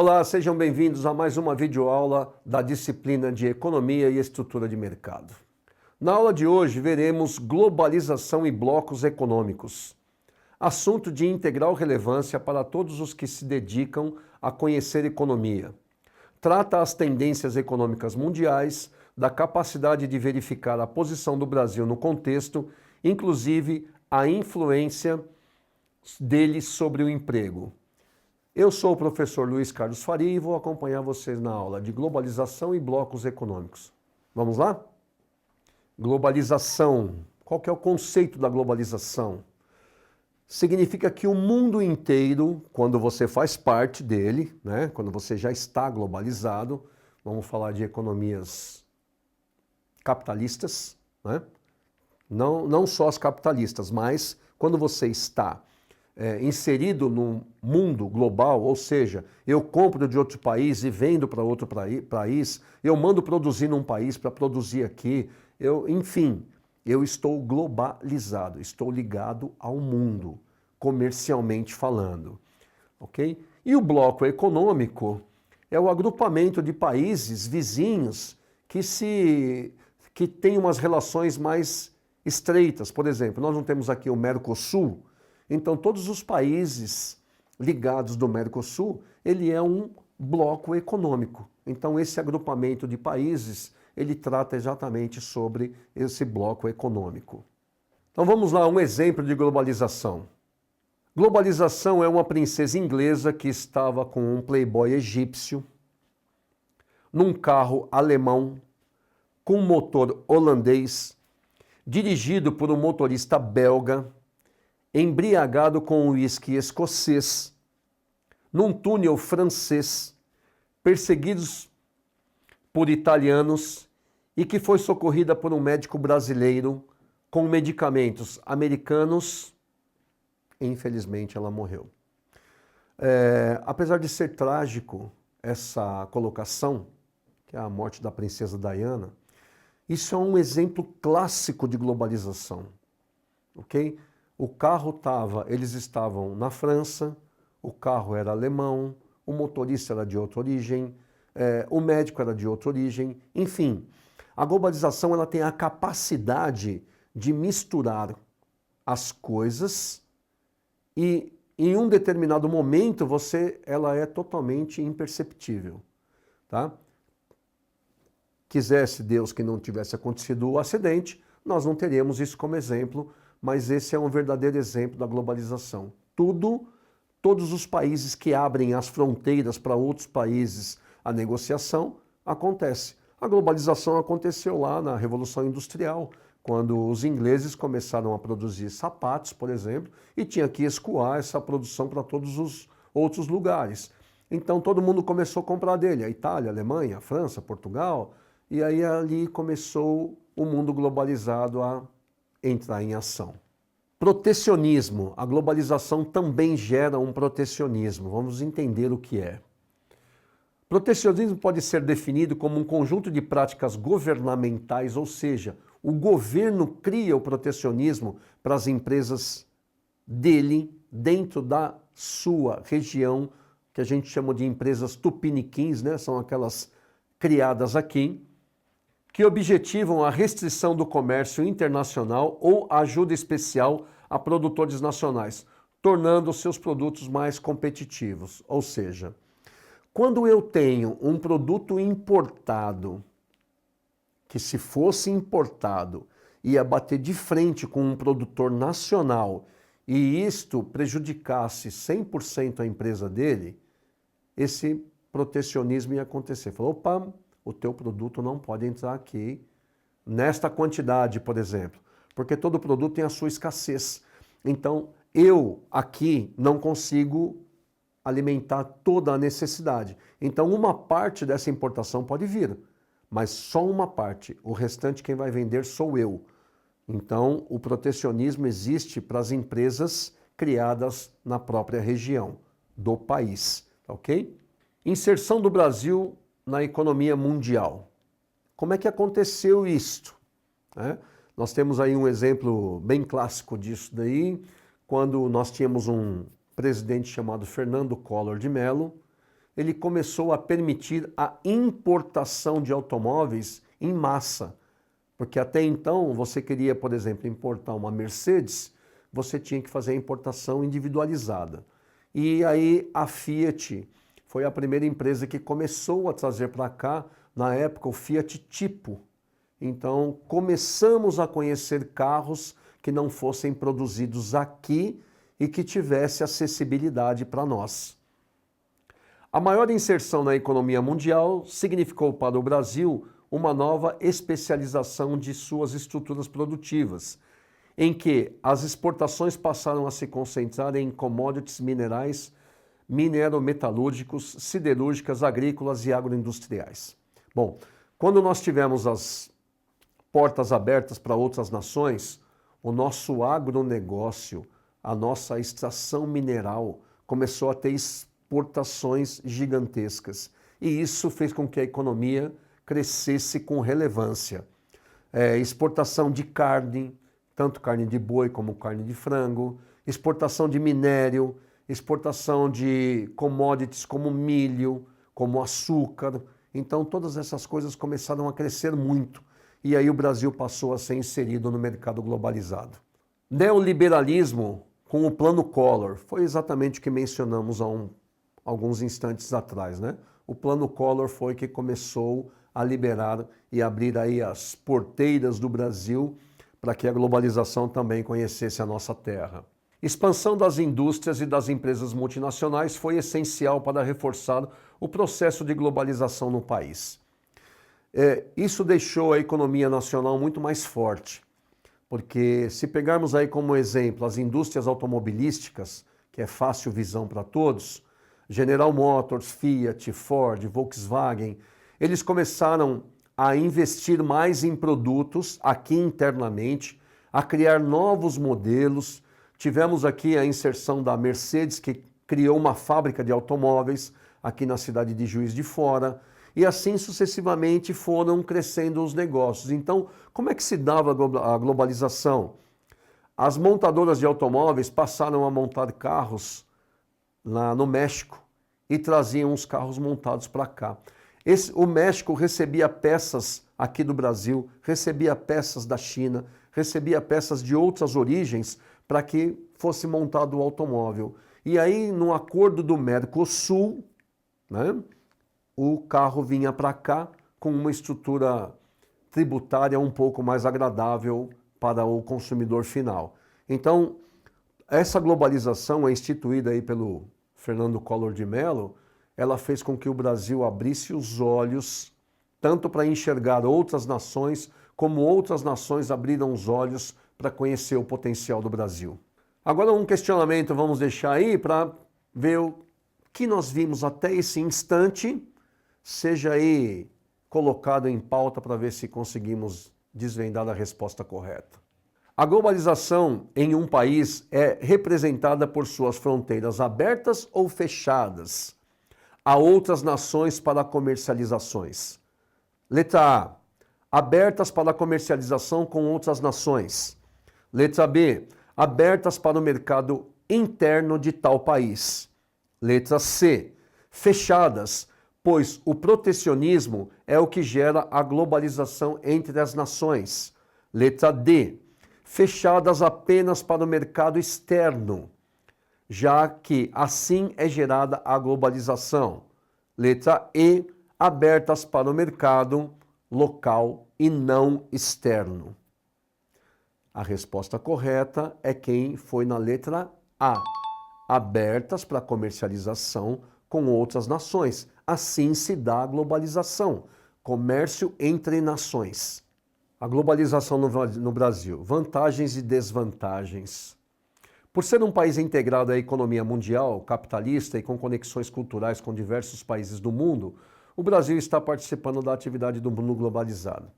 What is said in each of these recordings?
Olá, sejam bem-vindos a mais uma videoaula da disciplina de Economia e Estrutura de Mercado. Na aula de hoje veremos globalização e blocos econômicos, assunto de integral relevância para todos os que se dedicam a conhecer economia. Trata as tendências econômicas mundiais, da capacidade de verificar a posição do Brasil no contexto, inclusive a influência dele sobre o emprego. Eu sou o professor Luiz Carlos Faria e vou acompanhar vocês na aula de globalização e blocos econômicos. Vamos lá? Globalização. Qual que é o conceito da globalização? Significa que o mundo inteiro, quando você faz parte dele, quando você já está globalizado, vamos falar de economias capitalistas, não só as capitalistas, mas quando você está inserido no mundo global, ou seja, eu compro de outro país e vendo para outro país, eu mando produzir num país para produzir aqui, enfim, eu estou globalizado, estou ligado ao mundo, comercialmente falando, ok? E o bloco econômico é o agrupamento de países vizinhos que têm umas relações mais estreitas. Por exemplo, nós não temos aqui o Mercosul. Então, todos os países ligados do Mercosul, ele é um bloco econômico. Então, esse agrupamento de países, ele trata exatamente sobre esse bloco econômico. Então, vamos lá, um exemplo de globalização. Globalização é uma princesa inglesa que estava com um playboy egípcio, num carro alemão, com motor holandês, dirigido por um motorista belga, embriagado com um uísque escocês, num túnel francês, perseguidos por italianos e que foi socorrida por um médico brasileiro com medicamentos americanos. Infelizmente, ela morreu. Apesar de ser trágico essa colocação, que é a morte da princesa Diana, isso é um exemplo clássico de globalização, ok? Eles estavam na França, o carro era alemão, o motorista era de outra origem, o médico era de outra origem, enfim. A globalização ela tem a capacidade de misturar as coisas e em um determinado momento ela é totalmente imperceptível, tá? Quisesse Deus que não tivesse acontecido o acidente, nós não teríamos isso como exemplo, mas esse é um verdadeiro exemplo da globalização. Todos os países que abrem as fronteiras para outros países a negociação, acontece. A globalização aconteceu lá na Revolução Industrial, quando os ingleses começaram a produzir sapatos, por exemplo, e tinha que escoar essa produção para todos os outros lugares. Então todo mundo começou a comprar dele, a Itália, a Alemanha, a França, Portugal, e aí ali começou o mundo globalizado a entrar em ação. Protecionismo. A globalização também gera um protecionismo. Vamos entender o que é. Protecionismo pode ser definido como um conjunto de práticas governamentais, ou seja, o governo cria o protecionismo para as empresas dele, dentro da sua região, que a gente chama de empresas tupiniquins, são aquelas criadas aqui, que objetivam a restrição do comércio internacional ou ajuda especial a produtores nacionais, tornando seus produtos mais competitivos. Ou seja, quando eu tenho um produto importado, que se fosse importado, ia bater de frente com um produtor nacional e isto prejudicasse 100% a empresa dele, esse protecionismo ia acontecer. Falou, opa, o teu produto não pode entrar aqui nesta quantidade, por exemplo, porque todo produto tem a sua escassez. Então, eu aqui não consigo alimentar toda a necessidade. Então, uma parte dessa importação pode vir, mas só uma parte. O restante quem vai vender sou eu. Então, o protecionismo existe para as empresas criadas na própria região do país, ok? Inserção do Brasil na economia mundial. Como é que aconteceu isto? Nós temos aí um exemplo bem clássico disso daí, quando nós tínhamos um presidente chamado Fernando Collor de Mello, ele começou a permitir a importação de automóveis em massa. Porque até então, você queria, por exemplo, importar uma Mercedes, você tinha que fazer a importação individualizada. E aí a Fiat foi a primeira empresa que começou a trazer para cá, na época, o Fiat Tipo. Então, começamos a conhecer carros que não fossem produzidos aqui e que tivesse acessibilidade para nós. A maior inserção na economia mundial significou para o Brasil uma nova especialização de suas estruturas produtivas, em que as exportações passaram a se concentrar em commodities minerais, minero-metalúrgicos, siderúrgicas, agrícolas e agroindustriais. Bom, quando nós tivemos as portas abertas para outras nações, o nosso agronegócio, a nossa extração mineral começou a ter exportações gigantescas. E isso fez com que a economia crescesse com relevância. Exportação de carne, tanto carne de boi como carne de frango, exportação de minério, exportação de commodities como milho, como açúcar. Então todas essas coisas começaram a crescer muito. E aí o Brasil passou a ser inserido no mercado globalizado. Neoliberalismo com o Plano Collor, foi exatamente o que mencionamos há alguns instantes atrás, né? O Plano Collor foi que começou a liberar e abrir aí as porteiras do Brasil para que a globalização também conhecesse a nossa terra. Expansão das indústrias e das empresas multinacionais foi essencial para reforçar o processo de globalização no país. Isso deixou a economia nacional muito mais forte, porque se pegarmos aí como exemplo as indústrias automobilísticas, que é fácil visão para todos, General Motors, Fiat, Ford, Volkswagen, eles começaram a investir mais em produtos aqui internamente, a criar novos modelos. Tivemos aqui a inserção da Mercedes, que criou uma fábrica de automóveis aqui na cidade de Juiz de Fora, e assim sucessivamente foram crescendo os negócios. Então, como é que se dava a globalização? As montadoras de automóveis passaram a montar carros lá no México e traziam os carros montados para cá. O México recebia peças aqui do Brasil, recebia peças da China, recebia peças de outras origens para que fosse montado o automóvel. E aí, no acordo do Mercosul, né, o carro vinha para cá com uma estrutura tributária um pouco mais agradável para o consumidor final. Então, essa globalização é instituída aí pelo Fernando Collor de Mello, ela fez com que o Brasil abrisse os olhos tanto para enxergar outras nações, como outras nações abriram os olhos para conhecer o potencial do Brasil. Agora um questionamento vamos deixar aí para ver o que nós vimos até esse instante, seja aí colocado em pauta para ver se conseguimos desvendar a resposta correta. A globalização em um país é representada por suas fronteiras abertas ou fechadas a outras nações para comercializações. Letra A. Abertas para comercialização com outras nações. Letra B. Abertas para o mercado interno de tal país. Letra C. Fechadas, pois o protecionismo é o que gera a globalização entre as nações. Letra D. Fechadas apenas para o mercado externo, já que assim é gerada a globalização. Letra E, abertas para o mercado local e não externo. A resposta correta é quem foi na letra A, abertas para comercialização com outras nações. Assim se dá a globalização, comércio entre nações. A globalização no Brasil, vantagens e desvantagens. Por ser um país integrado à economia mundial, capitalista e com conexões culturais com diversos países do mundo, o Brasil está participando da atividade do mundo globalizado.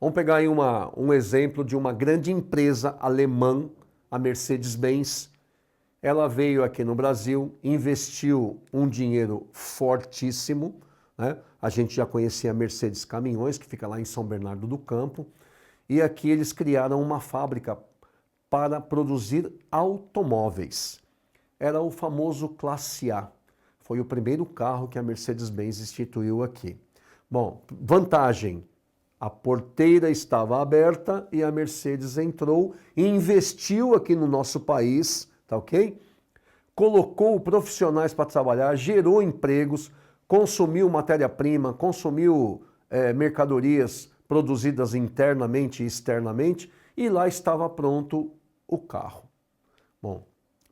Vamos pegar aí um exemplo de uma grande empresa alemã, a Mercedes-Benz. Ela veio aqui no Brasil, investiu um dinheiro fortíssimo, né? A gente já conhecia a Mercedes Caminhões, que fica lá em São Bernardo do Campo, e aqui eles criaram uma fábrica para produzir automóveis. Era o famoso Classe A. Foi o primeiro carro que a Mercedes-Benz instituiu aqui. Bom, vantagem, a porteira estava aberta e a Mercedes entrou e investiu aqui no nosso país, tá ok? Colocou profissionais para trabalhar, gerou empregos, consumiu matéria-prima, consumiu mercadorias produzidas internamente e externamente, e lá estava pronto o carro. Bom,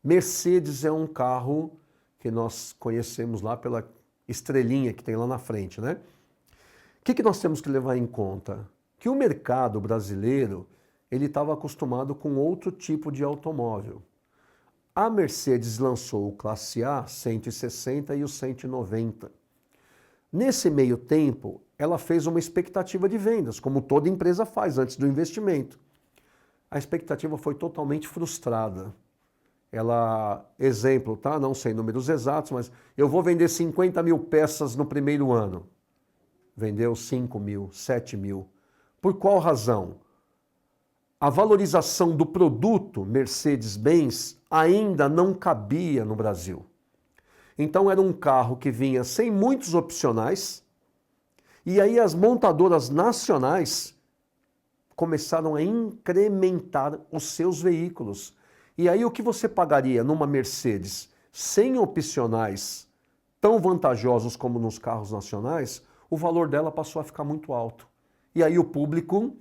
Mercedes é um carro que nós conhecemos lá pela estrelinha que tem lá na frente, né? O que nós temos que levar em conta? Que o mercado brasileiro, ele estava acostumado com outro tipo de automóvel. A Mercedes lançou o Classe A 160 e o 190. Nesse meio tempo, ela fez uma expectativa de vendas, como toda empresa faz antes do investimento. A expectativa foi totalmente frustrada. Ela, exemplo, tá? Não sei números exatos, mas eu vou vender 50 mil peças no primeiro ano. Vendeu 5 mil, 7 mil. Por qual razão? A valorização do produto Mercedes-Benz ainda não cabia no Brasil. Então era um carro que vinha sem muitos opcionais, e aí as montadoras nacionais começaram a incrementar os seus veículos. E aí o que você pagaria numa Mercedes sem opcionais tão vantajosos como nos carros nacionais, o valor dela passou a ficar muito alto. E aí o público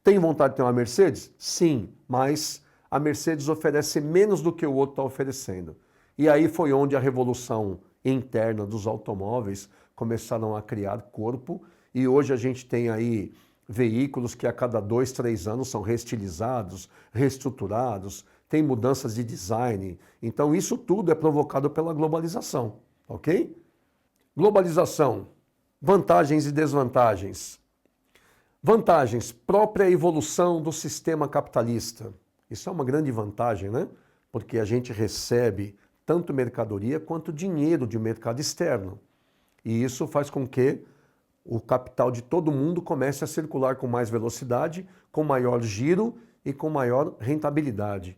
tem vontade de ter uma Mercedes? Sim, mas a Mercedes oferece menos do que o outro está oferecendo. E aí foi onde a revolução interna dos automóveis começaram a criar corpo, e hoje a gente tem aí veículos que a cada 2, 3 anos são reestilizados, reestruturados, tem mudanças de design. Então isso tudo é provocado pela globalização, ok? Globalização, vantagens e desvantagens. Vantagens, própria evolução do sistema capitalista. Isso é uma grande vantagem, né? Porque a gente recebe tanto mercadoria quanto dinheiro de mercado externo. E isso faz com que o capital de todo mundo comece a circular com mais velocidade, com maior giro e com maior rentabilidade.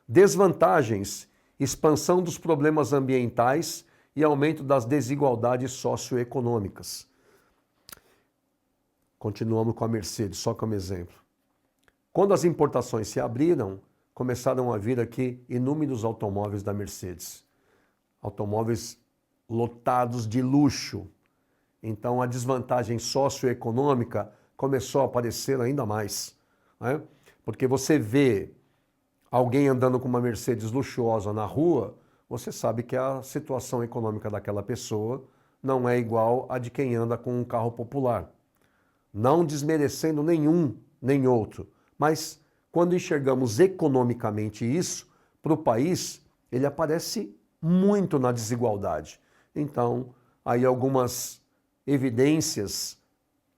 Desvantagens, expansão dos problemas ambientais e aumento das desigualdades socioeconômicas. Continuamos com a Mercedes, só como exemplo. Quando as importações se abriram, começaram a vir aqui inúmeros automóveis da Mercedes. Automóveis lotados de luxo. Então a desvantagem socioeconômica começou a aparecer ainda mais, né? Porque você vê alguém andando com uma Mercedes luxuosa na rua, você sabe que a situação econômica daquela pessoa não é igual a de quem anda com um carro popular. Não desmerecendo nenhum nem outro, mas quando enxergamos economicamente isso, para o país, ele aparece muito na desigualdade. Então, aí algumas evidências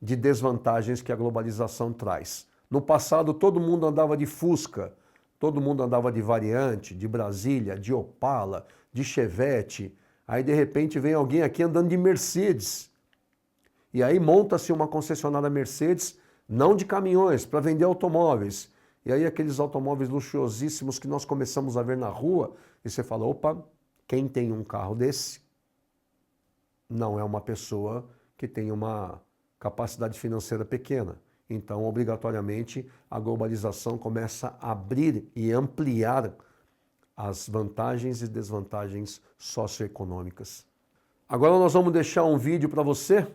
de desvantagens que a globalização traz. No passado, todo mundo andava de Fusca, todo mundo andava de Variante, de Brasília, de Opala, de Chevette. Aí, de repente, vem alguém aqui andando de Mercedes. E aí monta-se uma concessionária Mercedes, não de caminhões, para vender automóveis. E aí aqueles automóveis luxuosíssimos que nós começamos a ver na rua, e você fala, opa, quem tem um carro desse não é uma pessoa que tem uma capacidade financeira pequena. Então, obrigatoriamente, a globalização começa a abrir e ampliar as vantagens e desvantagens socioeconômicas. Agora nós vamos deixar um vídeo para você.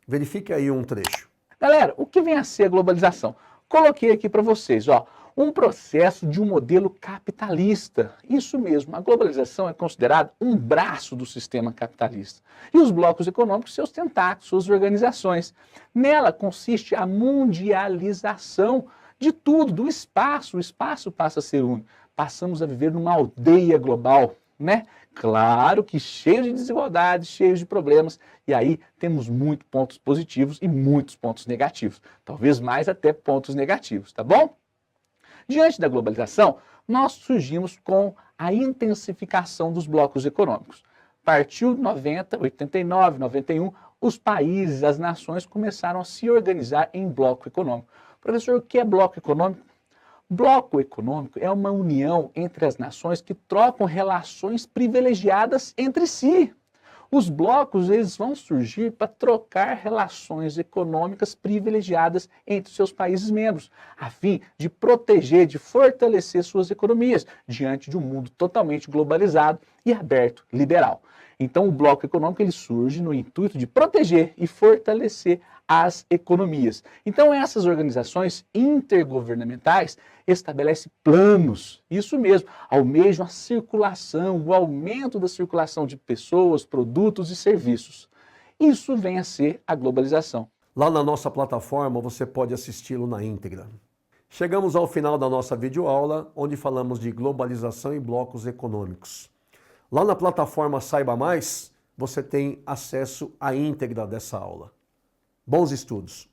Verifique aí um trecho. Galera, o que vem a ser a globalização? Coloquei aqui para vocês, ó, um processo de um modelo capitalista. Isso mesmo, a globalização é considerada um braço do sistema capitalista. E os blocos econômicos, seus tentáculos, suas organizações. Nela consiste a mundialização de tudo, do espaço. O espaço passa a ser único. Passamos a viver numa aldeia global, né? Claro que cheio de desigualdades, cheio de problemas, e aí temos muitos pontos positivos e muitos pontos negativos, talvez mais até pontos negativos, tá bom? Diante da globalização, nós surgimos com a intensificação dos blocos econômicos. Partiu 90, 89, 91, os países, as nações começaram a se organizar em bloco econômico. Professor, o que é bloco econômico? Bloco econômico é uma união entre as nações que trocam relações privilegiadas entre si. Os blocos eles vão surgir para trocar relações econômicas privilegiadas entre seus países membros, a fim de proteger, de fortalecer suas economias diante de um mundo totalmente globalizado e aberto, liberal. Então, o bloco econômico ele surge no intuito de proteger e fortalecer as economias. Então, essas organizações intergovernamentais estabelecem planos, isso mesmo, almejam a circulação, o aumento da circulação de pessoas, produtos e serviços. Isso vem a ser a globalização. Lá na nossa plataforma você pode assisti-lo na íntegra. Chegamos ao final da nossa videoaula, onde falamos de globalização e blocos econômicos. Lá na plataforma Saiba Mais, você tem acesso à íntegra dessa aula. Bons estudos!